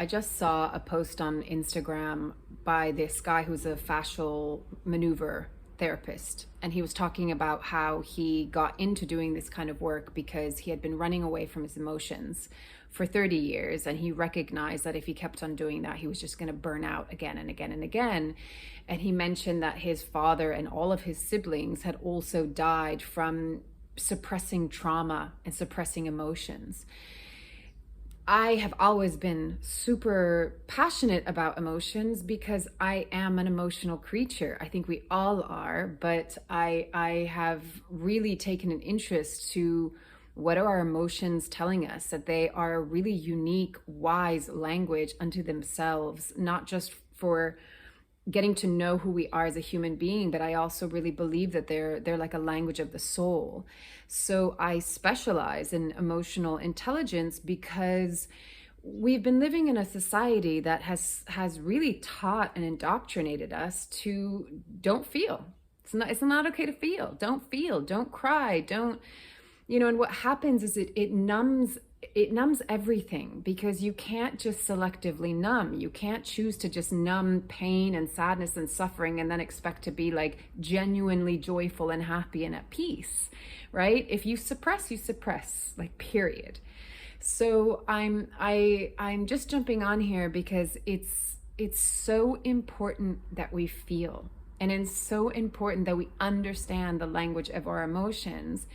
I just saw a post on Instagram by this guy who's a fascial maneuver therapist. And he was talking about how he got into doing this kind of work because he had been running away from his emotions for 30 years. And he recognized that if he kept on doing that, he was just going to burn out again and again and again. And he mentioned that his father and all of his siblings had also died from suppressing trauma and suppressing emotions. I have always been super passionate about emotions because I am an emotional creature. I think we all are, but I have really taken an interest to what are our emotions telling us, that they are a really unique, wise language unto themselves, not just for getting to know who we are as a human being, but I also really believe that they're like a language of the soul. So I specialize in emotional intelligence because we've been living in a society that has really taught and indoctrinated us to don't feel. It's not okay to feel. Don't feel, don't cry, don't, and what happens is it numbs everything, because you can't just selectively numb. You can't choose to just numb pain and sadness and suffering and then expect to be like genuinely joyful and happy and at peace, right? If you suppress, like, period. So I'm just jumping on here because it's so important that we feel. And it's so important that we understand the language of our emotions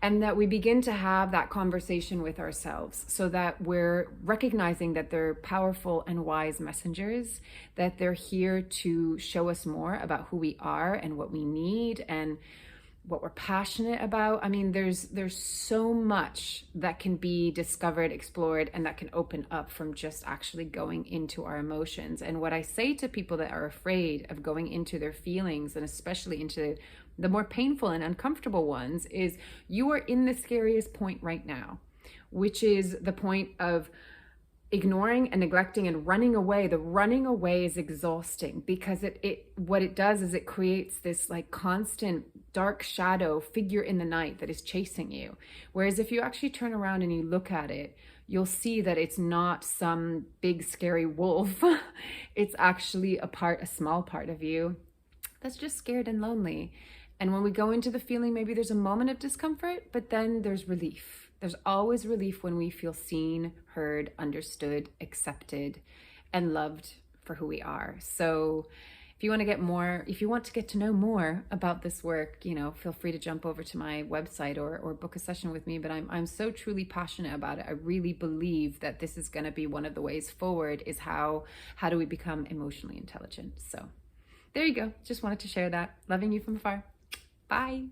and that we begin to have that conversation with ourselves, so that we're recognizing that they're powerful and wise messengers, that they're here to show us more about who we are and what we need and what we're passionate about. I mean, there's so much that can be discovered, explored, and that can open up from just actually going into our emotions. And what I say to people that are afraid of going into their feelings, and especially into the more painful and uncomfortable ones, is you are in the scariest point right now, which is the point of ignoring and neglecting and running away. The running away is exhausting because what it does is it creates this like constant dark shadow figure in the night that is chasing you. Whereas if you actually turn around and you look at it, you'll see that it's not some big scary wolf. It's actually a small part of you that's just scared and lonely. And when we go into the feeling, maybe there's a moment of discomfort, but then there's relief. There's always relief when we feel seen, heard, understood, accepted, and loved for who we are. So if you want to get to know more about this work, feel free to jump over to my website or book a session with me. But I'm so truly passionate about it. I really believe that this is going to be one of the ways forward, is how do we become emotionally intelligent. So there you go. Just wanted to share that. Loving you from afar. Bye.